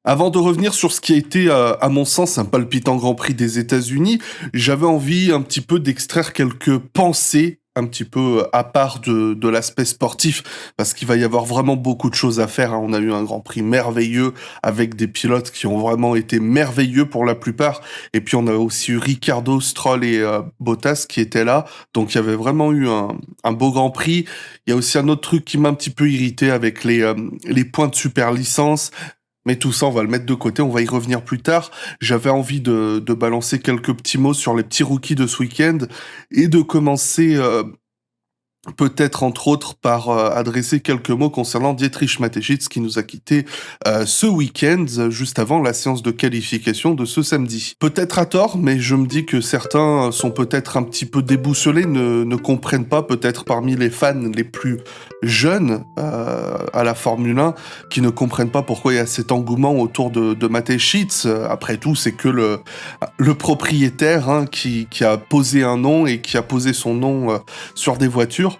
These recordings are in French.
Avant de revenir sur ce qui a été, à mon sens, un palpitant Grand Prix des États-Unis, j'avais envie un petit peu d'extraire quelques pensées un petit peu à part de l'aspect sportif, parce qu'il va y avoir vraiment beaucoup de choses à faire, hein. On a eu un Grand Prix merveilleux avec des pilotes qui ont vraiment été merveilleux pour la plupart. Et puis on a aussi eu Ricardo, Stroll et Bottas qui étaient là. Donc il y avait vraiment eu un beau Grand Prix. Il y a aussi un autre truc qui m'a un petit peu irrité avec les points de super licence. Mais tout ça, on va le mettre de côté, on va y revenir plus tard. J'avais envie de balancer quelques petits mots sur les petits rookies de ce week-end et de commencer peut-être entre autres par adresser quelques mots concernant Dietrich Mateschitz qui nous a quittés ce week-end, juste avant la séance de qualification de ce samedi. Peut-être à tort, mais je me dis que certains sont peut-être un petit peu déboussolés, ne comprennent pas, peut-être parmi les fans les plus jeunes à la Formule 1, qui ne comprennent pas pourquoi il y a cet engouement autour de Mateschitz. Après tout, c'est que le propriétaire, hein, qui a posé un nom et qui a posé son nom sur des voitures.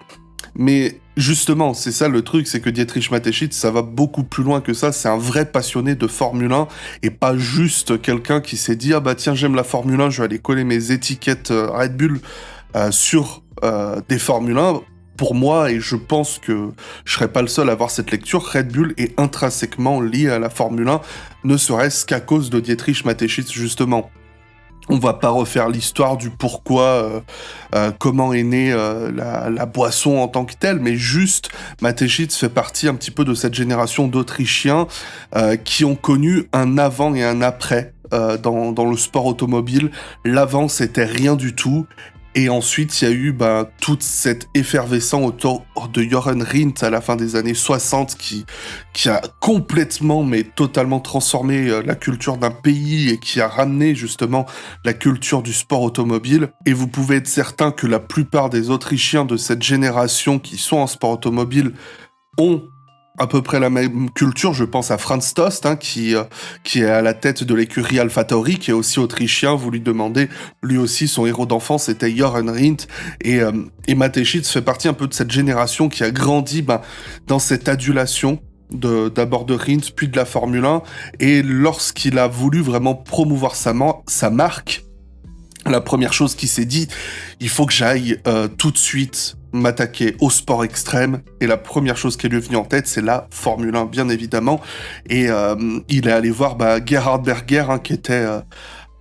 Mais justement, c'est ça le truc, c'est que Dietrich Mateschitz, ça va beaucoup plus loin que ça. C'est un vrai passionné de Formule 1 et pas juste quelqu'un qui s'est dit « Ah bah tiens, j'aime la Formule 1, je vais aller coller mes étiquettes Red Bull sur des Formule 1 ». Pour moi, et je pense que je serais pas le seul à avoir cette lecture, Red Bull est intrinsèquement lié à la Formule 1, ne serait-ce qu'à cause de Dietrich Mateschitz, justement. On va pas refaire l'histoire du pourquoi, comment est née la boisson en tant que telle, mais juste Mateschitz fait partie un petit peu de cette génération d'Autrichiens qui ont connu un avant et un après dans le sport automobile. L'avant, c'était rien du tout. Et ensuite, il y a eu toute cette effervescence autour de Jochen Rindt à la fin des années 60 qui a complètement, mais totalement transformé la culture d'un pays et qui a ramené justement la culture du sport automobile. Et vous pouvez être certain que la plupart des Autrichiens de cette génération qui sont en sport automobile ont à peu près la même culture. Je pense à Franz Tost, hein, qui est à la tête de l'écurie AlphaTauri, qui est aussi autrichien. Vous lui demandez, lui aussi, son héros d'enfance c'était Jochen Rindt. Et Mateschitz fait partie un peu de cette génération qui a grandi dans cette adulation d'abord de Rindt, puis de la Formule 1. Et lorsqu'il a voulu vraiment promouvoir sa marque, la première chose qu'il s'est dit, il faut que j'aille tout de suite m'attaquer au sport extrême. Et la première chose qui lui est venue en tête, c'est la Formule 1, bien évidemment. Et il est allé voir Gerhard Berger, hein, qui était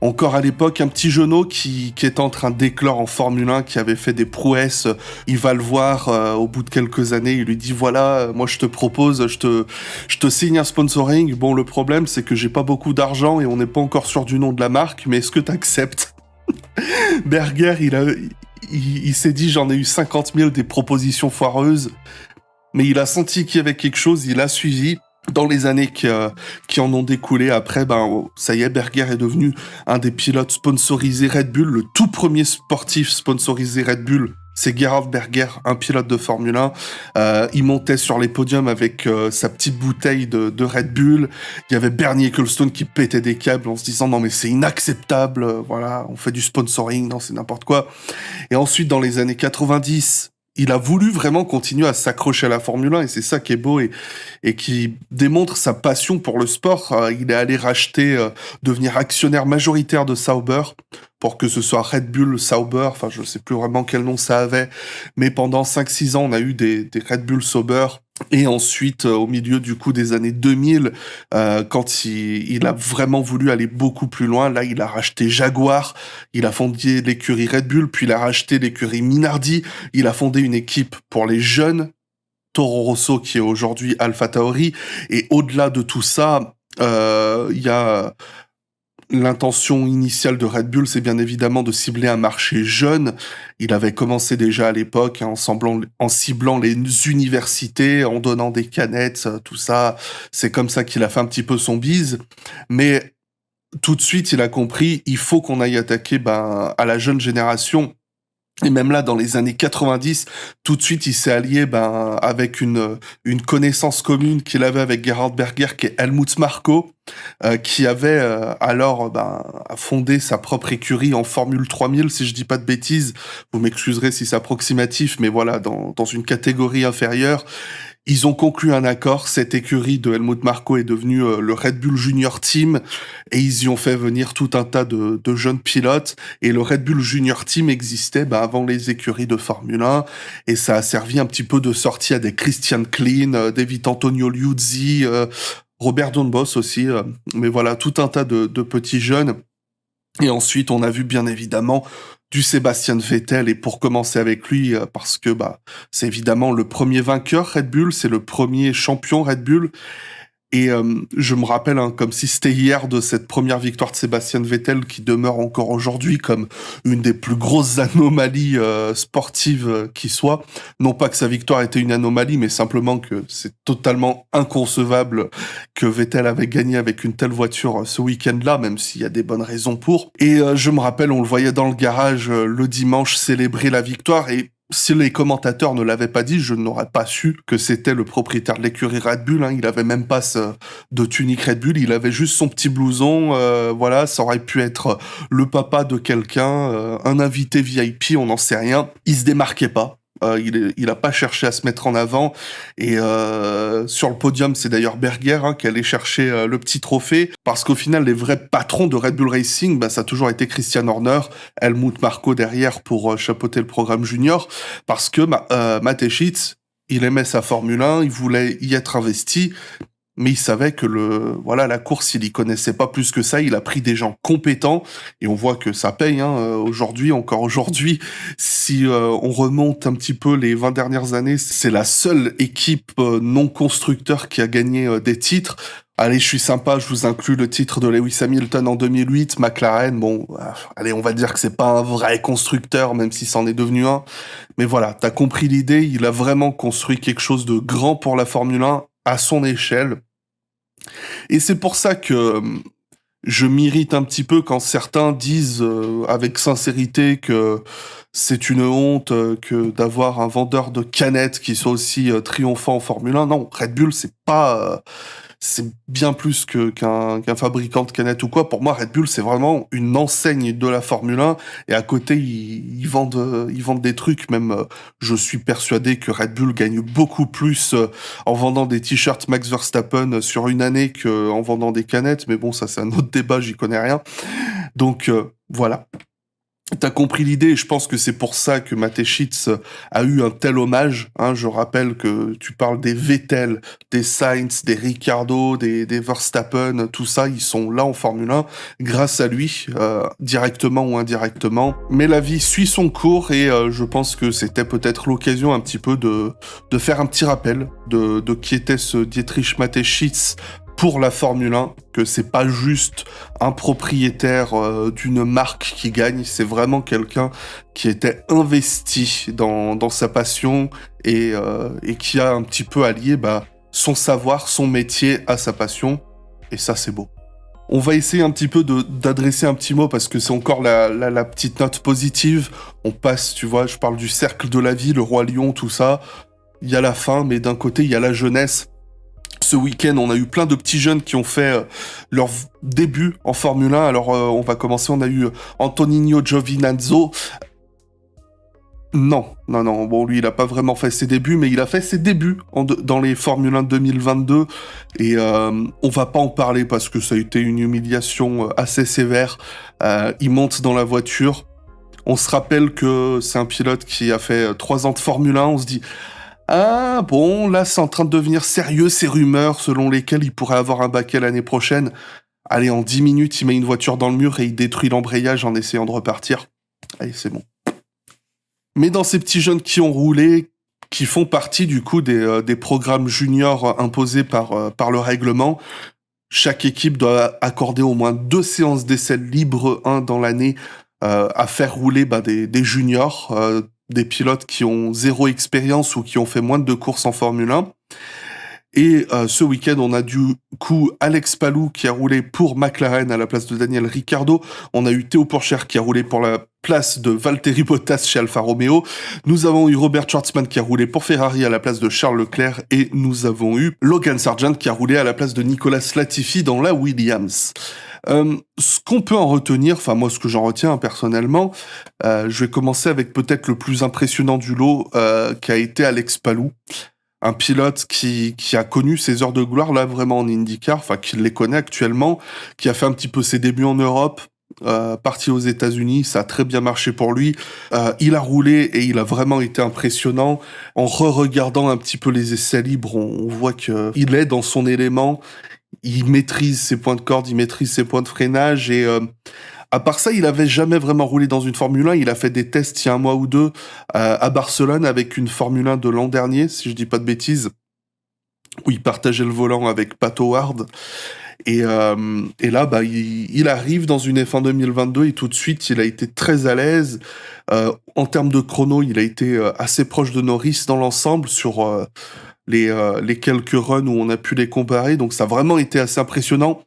encore à l'époque un petit genou qui était en train d'éclore en Formule 1, qui avait fait des prouesses. Il va le voir au bout de quelques années, il lui dit voilà, moi je te propose, je te signe un sponsoring. Bon, le problème c'est que j'ai pas beaucoup d'argent et on n'est pas encore sûr du nom de la marque, mais est-ce que t'acceptes? Berger, il s'est dit j'en ai eu 50 000 des propositions foireuses, mais il a senti qu'il y avait quelque chose, il a suivi. Dans les années qui en ont découlé après, ça y est, Berger est devenu un des pilotes sponsorisés Red Bull. Le tout premier sportif sponsorisé Red Bull, c'est Gerhard Berger, un pilote de Formule 1. Il montait sur les podiums avec sa petite bouteille de Red Bull. Il y avait Bernie Ecclestone qui pétait des câbles en se disant non mais c'est inacceptable, voilà, on fait du sponsoring, non c'est n'importe quoi. Et ensuite dans les années 90, il a voulu vraiment continuer à s'accrocher à la Formule 1 et c'est ça qui est beau et qui démontre sa passion pour le sport. Il est allé racheter, devenir actionnaire majoritaire de Sauber pour que ce soit Red Bull Sauber, enfin je sais plus vraiment quel nom ça avait, mais pendant 5-6 ans on a eu des Red Bull Sauber. Et ensuite, au milieu du coup des années 2000, quand il a vraiment voulu aller beaucoup plus loin, là il a racheté Jaguar, il a fondé l'écurie Red Bull, puis il a racheté l'écurie Minardi, il a fondé une équipe pour les jeunes, Toro Rosso qui est aujourd'hui AlphaTauri, et au-delà de tout ça, il y a l'intention initiale de Red Bull, c'est bien évidemment de cibler un marché jeune. Il avait commencé déjà à l'époque en ciblant les universités, en donnant des canettes, tout ça. C'est comme ça qu'il a fait un petit peu son bise. Mais tout de suite, il a compris, il faut qu'on aille attaquer à la jeune génération. Et même là, dans les années 90, tout de suite, il s'est allié avec une connaissance commune qu'il avait avec Gerhard Berger, qui est Helmut Marko, qui avait alors fondé sa propre écurie en Formule 3000, si je dis pas de bêtises. Vous m'excuserez si c'est approximatif, mais voilà, dans une catégorie inférieure. Ils ont conclu un accord, cette écurie de Helmut Marko est devenue le Red Bull Junior Team et ils y ont fait venir tout un tas de jeunes pilotes et le Red Bull Junior Team existait avant les écuries de Formule 1 et ça a servi un petit peu de sortie à des Christian Klein, David Antonio Liuzzi, Robert Downbos aussi, mais voilà, tout un tas de petits jeunes. Et ensuite, on a vu bien évidemment du Sébastien Vettel, et pour commencer avec lui, parce que c'est évidemment le premier vainqueur Red Bull, c'est le premier champion Red Bull, et je me rappelle, comme si c'était hier, de cette première victoire de Sébastien Vettel qui demeure encore aujourd'hui comme une des plus grosses anomalies sportives qui soit. Non pas que sa victoire était une anomalie, mais simplement que c'est totalement inconcevable que Vettel avait gagné avec une telle voiture ce week-end-là, même s'il y a des bonnes raisons pour. Et je me rappelle, on le voyait dans le garage le dimanche célébrer la victoire, et si les commentateurs ne l'avaient pas dit, je n'aurais pas su que c'était le propriétaire de l'écurie Red Bull. Il avait même pas de tunique Red Bull, il avait juste son petit blouson. Voilà, ça aurait pu être le papa de quelqu'un, un invité VIP, on n'en sait rien. Il se démarquait pas. Il a pas cherché à se mettre en avant, et sur le podium c'est d'ailleurs Berger qui allait chercher le petit trophée, parce qu'au final les vrais patrons de Red Bull Racing, ça a toujours été Christian Horner, Helmut Marko derrière pour chapeauter le programme junior, parce que Mateschitz, il aimait sa Formule 1, il voulait y être investi, mais il savait que la course, il y connaissait pas plus que ça. Il a pris des gens compétents et on voit que ça paye. Aujourd'hui, encore aujourd'hui, si on remonte un petit peu les 20 dernières années, c'est la seule équipe non constructeur qui a gagné des titres. Allez, je suis sympa, je vous inclus le titre de Lewis Hamilton en 2008, McLaren. Bon, allez, on va dire que c'est pas un vrai constructeur, même si c'en est devenu un. Mais voilà, t'as compris l'idée. Il a vraiment construit quelque chose de grand pour la Formule 1 à son échelle. Et c'est pour ça que je m'irrite un petit peu quand certains disent avec sincérité que c'est une honte que d'avoir un vendeur de canettes qui soit aussi triomphant en Formule 1. Non, Red Bull, c'est bien plus qu'un fabricant de canettes ou quoi. Pour moi, Red Bull, c'est vraiment une enseigne de la Formule 1. Et à côté, ils vendent des trucs. Même, je suis persuadé que Red Bull gagne beaucoup plus en vendant des t-shirts Max Verstappen sur une année qu'en vendant des canettes. Mais bon, ça, c'est un autre débat, j'y connais rien. Donc, voilà. T'as compris l'idée, et je pense que c'est pour ça que Mateschitz a eu un tel hommage. Je rappelle que tu parles des Vettel, des Sainz, des Ricciardo, des Verstappen, tout ça, ils sont là en Formule 1 grâce à lui, directement ou indirectement. Mais la vie suit son cours, et je pense que c'était peut-être l'occasion un petit peu de faire un petit rappel de qui était ce Dietrich Mateschitz pour la Formule 1, que c'est pas juste un propriétaire d'une marque qui gagne, c'est vraiment quelqu'un qui était investi dans sa passion, et qui a un petit peu allié son savoir, son métier à sa passion, et ça c'est beau. On va essayer un petit peu d'adresser un petit mot, parce que c'est encore la petite note positive. On passe, tu vois, je parle du cercle de la vie, le Roi Lion, tout ça. Il y a la fin, mais d'un côté, il y a la jeunesse. Ce week-end, on a eu plein de petits jeunes qui ont fait leur début en Formule 1. Alors, on va commencer. On a eu Antonino Giovinazzo. Non. Bon, lui, il a pas vraiment fait ses débuts, mais il a fait ses débuts dans les Formule 1 2022. Et on va pas en parler parce que ça a été une humiliation assez sévère. Il monte dans la voiture. On se rappelle que c'est un pilote qui a fait 3 ans de Formule 1. On se dit... Ah bon, là c'est en train de devenir sérieux, ces rumeurs selon lesquelles il pourrait avoir un baquet l'année prochaine. Allez, en 10 minutes, il met une voiture dans le mur et il détruit l'embrayage en essayant de repartir. Allez, c'est bon. Mais dans ces petits jeunes qui ont roulé, qui font partie du coup des programmes juniors imposés par le règlement, chaque équipe doit accorder au moins 2 séances d'essai libres, dans l'année, à faire rouler des juniors, des pilotes qui ont 0 expérience ou qui ont fait moins de 2 courses en Formule 1. Et ce week-end, on a du coup Alex Palou qui a roulé pour McLaren à la place de Daniel Ricciardo. On a eu Théo Pourchaire qui a roulé pour la place de Valtteri Bottas chez Alfa Romeo. Nous avons eu Robert Schwartzman qui a roulé pour Ferrari à la place de Charles Leclerc. Et nous avons eu Logan Sargent qui a roulé à la place de Nicolas Latifi dans la Williams. Ce qu'on peut en retenir, enfin moi ce que j'en retiens personnellement, je vais commencer avec peut-être le plus impressionnant du lot, qui a été Alex Palou. Un pilote qui a connu ses heures de gloire là vraiment en IndyCar, enfin qui les connaît actuellement, qui a fait un petit peu ses débuts en Europe, parti aux États-Unis, ça a très bien marché pour lui. Il a roulé et il a vraiment été impressionnant. En re-regardant un petit peu les essais libres, on voit que il est dans son élément. Il maîtrise ses points de corde, il maîtrise ses points de freinage et à part ça, il avait jamais vraiment roulé dans une Formule 1. Il a fait des tests il y a un mois ou deux à Barcelone avec une Formule 1 de l'an dernier, si je dis pas de bêtises, où il partageait le volant avec Pat Howard. Et là, bah, il arrive dans une F1 2022 et tout de suite, il a été très à l'aise. En termes de chrono, il a été assez proche de Norris dans l'ensemble sur les quelques runs où on a pu les comparer. Donc ça a vraiment été assez impressionnant.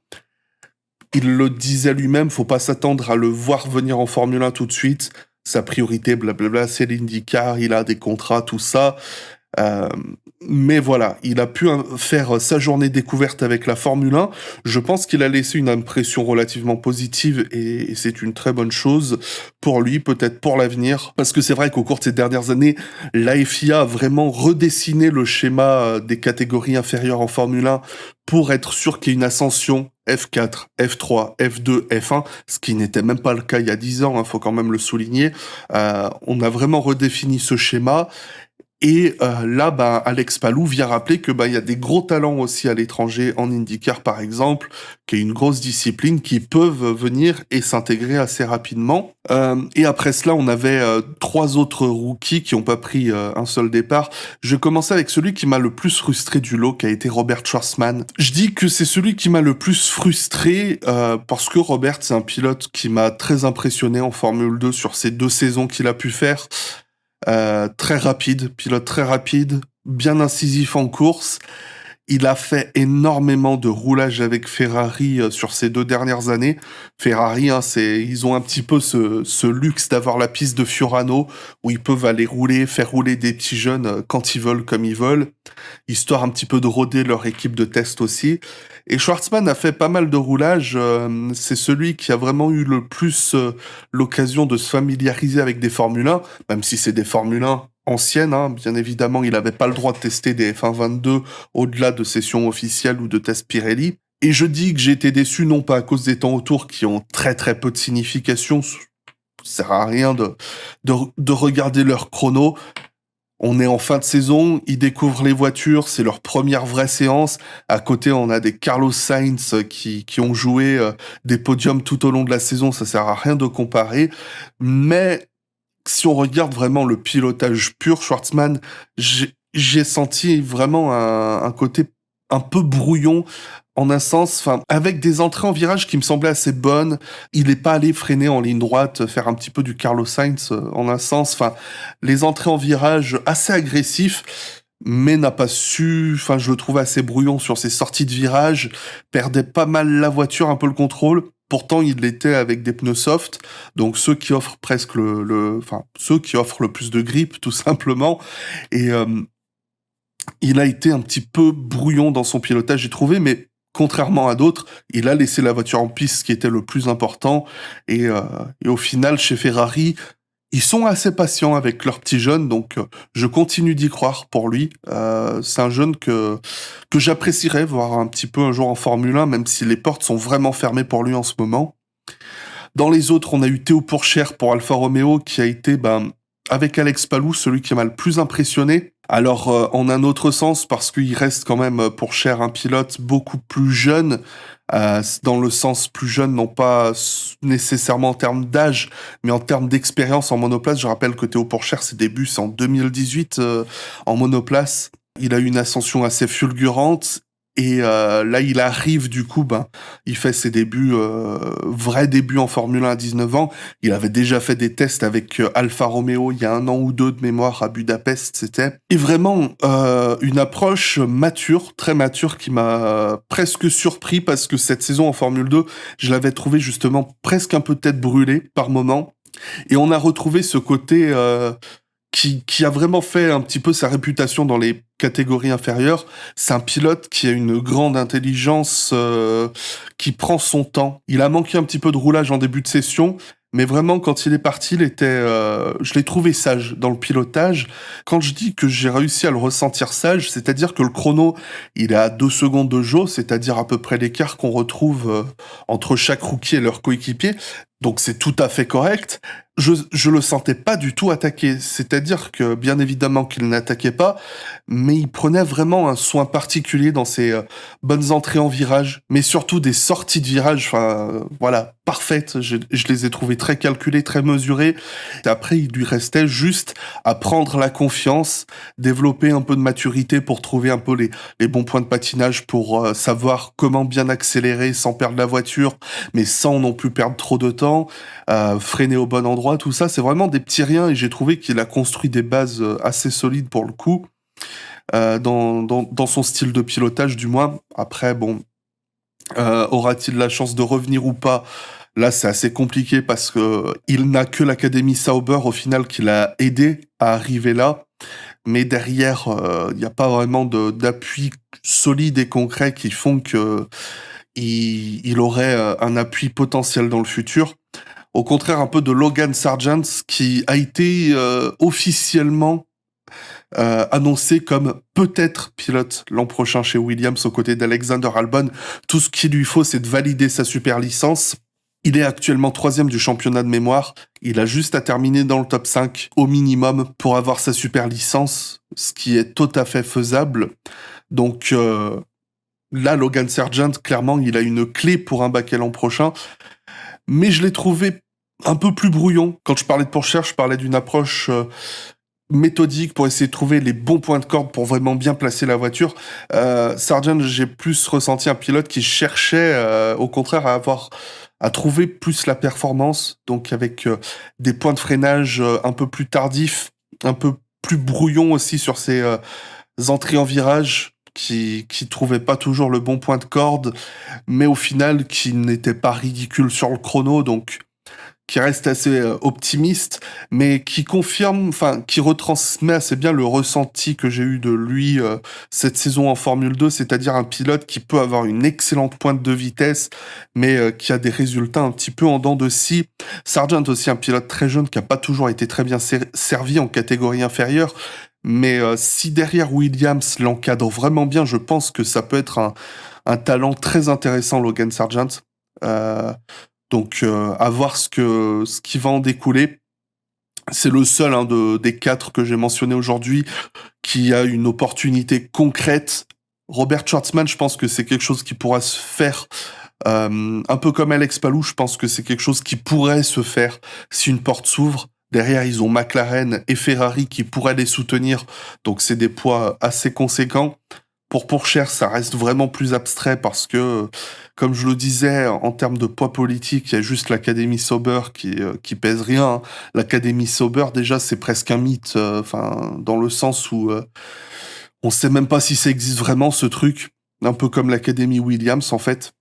Il le disait lui-même, faut pas s'attendre à le voir venir en Formule 1 tout de suite. Sa priorité, blablabla, c'est l'IndyCar, il a des contrats, tout ça. Euh, mais voilà, il a pu faire sa journée découverte avec la Formule 1. Je pense qu'il a laissé une impression relativement positive et c'est une très bonne chose pour lui, peut-être pour l'avenir. Parce que c'est vrai qu'au cours de ces dernières années, la FIA a vraiment redessiné le schéma des catégories inférieures en Formule 1 pour être sûr qu'il y ait une ascension F4, F3, F2, F1, ce qui n'était même pas le cas il y a 10 ans, faut quand même le souligner. On a vraiment redéfini ce schéma. Et là, bah, Alex Palou vient rappeler que bah, il y a des gros talents aussi à l'étranger, en IndyCar par exemple, qui est une grosse discipline, qui peuvent venir et s'intégrer assez rapidement. Et après cela, on avait 3 autres rookies qui n'ont pas pris un seul départ. Je vais commencer avec celui qui m'a le plus frustré du lot, qui a été Robert Schwarzman. Je dis que c'est celui qui m'a le plus frustré parce que Robert, c'est un pilote qui m'a très impressionné en Formule 2 sur ces 2 saisons qu'il a pu faire. Très rapide, pilote très rapide, bien incisif en course. Il a fait énormément de roulage avec Ferrari sur ces 2 dernières années. Ferrari, ils ont un petit peu ce luxe d'avoir la piste de Fiorano où ils peuvent aller rouler, faire rouler des petits jeunes quand ils veulent, comme ils veulent, histoire un petit peu de roder leur équipe de test aussi. Et Schwartzman a fait pas mal de roulage. C'est celui qui a vraiment eu le plus l'occasion de se familiariser avec des Formule 1, même si c'est des Formule 1 anciennes. Bien évidemment, il n'avait pas le droit de tester des F1 22 au-delà de sessions officielles ou de tests Pirelli. Et je dis que j'ai été déçu non pas à cause des temps autour qui ont très très peu de signification, ça sert à rien de regarder leur chrono. On est en fin de saison, ils découvrent les voitures, c'est leur première vraie séance. À côté, on a des Carlos Sainz qui ont joué des podiums tout au long de la saison, ça sert à rien de comparer. Mais si on regarde vraiment le pilotage pur, Schwartzman, j'ai senti vraiment un côté un peu brouillon en un sens, enfin, avec des entrées en virage qui me semblaient assez bonnes. Il n'est pas allé freiner en ligne droite, faire un petit peu du Carlos Sainz en un sens. Enfin, les entrées en virage assez agressifs, mais n'a pas su, enfin, je le trouve assez brouillon sur ses sorties de virage, perdait pas mal la voiture, un peu le contrôle. Pourtant, il l'était avec des pneus soft, donc ceux qui offrent presque ceux qui offrent le plus de grip, tout simplement. Et il a été un petit peu brouillon dans son pilotage, j'ai trouvé, mais contrairement à d'autres, il a laissé la voiture en piste, ce qui était le plus important. Et au final, chez Ferrari, ils sont assez patients avec leurs petits jeunes, donc je continue d'y croire pour lui. C'est un jeune que j'apprécierais voir un petit peu un jour en Formule 1, même si les portes sont vraiment fermées pour lui en ce moment. Dans les autres, on a eu Théo Pourchère pour Alfa Romeo, qui a été, avec Alex Palou, celui qui m'a le plus impressionné. Alors, en un autre sens, parce qu'il reste quand même, Pourchère, un pilote beaucoup plus jeune, dans le sens plus jeune, non pas nécessairement en termes d'âge, mais en termes d'expérience en monoplace. Je rappelle que Théo Pourchère, ses débuts, c'est en 2018 en monoplace. Il a eu une ascension assez fulgurante. Et là, il arrive, du coup, il fait ses débuts, vrais débuts en Formule 1 à 19 ans. Il avait déjà fait des tests avec Alfa Romeo il y a 1 an ou 2 de mémoire à Budapest, c'était. Et vraiment, une approche mature, très mature, qui m'a presque surpris parce que cette saison en Formule 2, je l'avais trouvé justement presque un peu tête brûlée par moment. Et on a retrouvé ce côté qui a vraiment fait un petit peu sa réputation dans les catégories inférieures. C'est un pilote qui a une grande intelligence, qui prend son temps. Il a manqué un petit peu de roulage en début de session, Mais vraiment, quand il est parti, je l'ai trouvé sage dans le pilotage. Quand je dis que j'ai réussi à le ressentir sage, c'est-à-dire que le chrono, il est à 2 secondes de jeu, c'est-à-dire à peu près l'écart qu'on retrouve entre chaque rookie et leur coéquipier. Donc c'est tout à fait correct. Je le sentais pas du tout attaqué. C'est-à-dire que, bien évidemment, qu'il n'attaquait pas, mais il prenait vraiment un soin particulier dans ses bonnes entrées en virage, mais surtout des sorties de virage, voilà, parfaites. Je les ai trouvées très calculées, très mesurées. Et après, il lui restait juste à prendre la confiance, développer un peu de maturité pour trouver un peu les bons points de patinage, pour savoir comment bien accélérer sans perdre la voiture, mais sans non plus perdre trop de temps, freiner au bon endroit, tout ça, c'est vraiment des petits riens, et j'ai trouvé qu'il a construit des bases assez solides pour le coup, dans son style de pilotage du moins. Après, bon, aura-t-il la chance de revenir ou pas? Là, c'est assez compliqué parce que il n'a que l'Académie Sauber au final qui l'a aidé à arriver là. Mais derrière, il n'y a pas vraiment d'appui solide et concret qui font que il aurait un appui potentiel dans le futur. Au contraire, un peu de Logan Sargent qui a été officiellement annoncé comme peut-être pilote l'an prochain chez Williams aux côtés d'Alexander Albon. Tout ce qu'il lui faut, c'est de valider sa super licence. Il est actuellement 3e du championnat de mémoire. Il a juste à terminer dans le top 5 au minimum pour avoir sa super licence, ce qui est tout à fait faisable. Donc là, Logan Sargent, clairement, il a une clé pour un baquet l'an prochain. Mais je l'ai trouvé un peu plus brouillon. Quand je parlais de Pourchaire, je parlais d'une approche méthodique pour essayer de trouver les bons points de corde pour vraiment bien placer la voiture. Sargent, j'ai plus ressenti un pilote qui cherchait, au contraire, à trouver plus la performance, donc avec des points de freinage un peu plus tardifs, un peu plus brouillon aussi sur ses entrées en virage, qui trouvait pas toujours le bon point de corde, mais au final qui n'était pas ridicule sur le chrono, donc qui reste assez optimiste, mais qui confirme, enfin, qui retransmet assez bien le ressenti que j'ai eu de lui cette saison en Formule 2, c'est-à-dire un pilote qui peut avoir une excellente pointe de vitesse, mais qui a des résultats un petit peu en dents de scie. Sargent aussi un pilote très jeune qui a pas toujours été très bien servi en catégorie inférieure, mais si derrière Williams l'encadre vraiment bien, je pense que ça peut être un talent très intéressant, Logan Sargent. Donc, à voir ce qui va en découler. C'est le seul des 4 que j'ai mentionné aujourd'hui qui a une opportunité concrète. Robert Schwartzman, je pense que c'est quelque chose qui pourra se faire. Un peu comme Alex Palou, je pense que c'est quelque chose qui pourrait se faire si une porte s'ouvre. Derrière, ils ont McLaren et Ferrari qui pourraient les soutenir. Donc, c'est des poids assez conséquents. Pour Pourchaire, ça reste vraiment plus abstrait parce que, comme je le disais, en termes de poids politique, il y a juste l'Académie Sauber qui pèse rien, hein. L'Académie Sauber, déjà, c'est presque un mythe, dans le sens où on sait même pas si ça existe vraiment, ce truc. Un peu comme l'Académie Williams, en fait.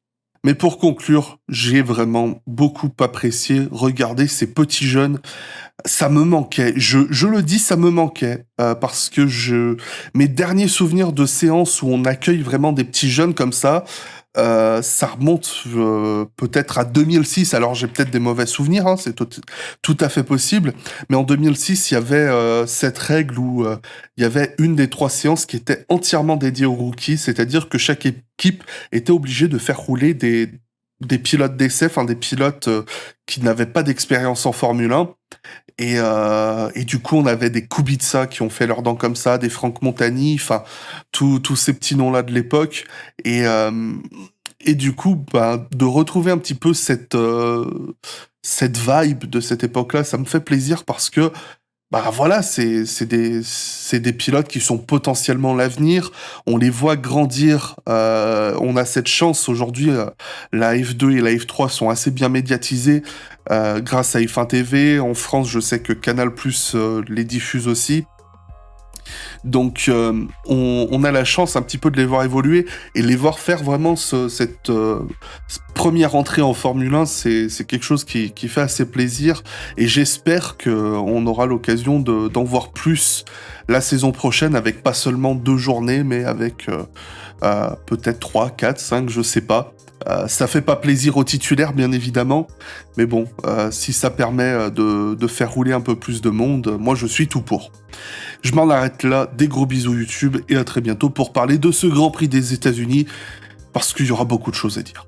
Mais pour conclure, j'ai vraiment beaucoup apprécié regarder ces petits jeunes. Ça me manquait. Je le dis, ça me manquait. Parce que mes derniers souvenirs de séances où on accueille vraiment des petits jeunes comme ça remonte peut-être à 2006. Alors j'ai peut-être des mauvais souvenirs, hein, c'est tout à fait possible. Mais en 2006, il y avait cette règle où il y avait une des 3 séances qui était entièrement dédiée aux rookies, c'est-à-dire que chaque équipe était obligée de faire rouler des pilotes d'essai, enfin des pilotes qui n'avaient pas d'expérience en Formule 1. Et du coup, on avait des Kubica qui ont fait leurs dents comme ça, des Franck Montagny, enfin, tous ces petits noms-là de l'époque. Et du coup, de retrouver un petit peu cette vibe de cette époque-là, ça me fait plaisir parce que, voilà, c'est des pilotes qui sont potentiellement l'avenir. On les voit grandir. On a cette chance aujourd'hui. La F2 et la F3 sont assez bien médiatisées grâce à F1 TV. En France, je sais que Canal+ les diffuse aussi. Donc, on a la chance un petit peu de les voir évoluer et les voir faire vraiment cette première entrée en Formule 1, c'est quelque chose qui fait assez plaisir. Et j'espère qu'on aura l'occasion d'en voir plus la saison prochaine, avec pas seulement 2 journées, mais avec peut-être 3, 4, 5, je sais pas. Ça fait pas plaisir aux titulaires, bien évidemment, mais bon, si ça permet de faire rouler un peu plus de monde, moi je suis tout pour. Je m'en arrête là, des gros bisous YouTube, et à très bientôt pour parler de ce Grand Prix des États-Unis, parce qu'il y aura beaucoup de choses à dire.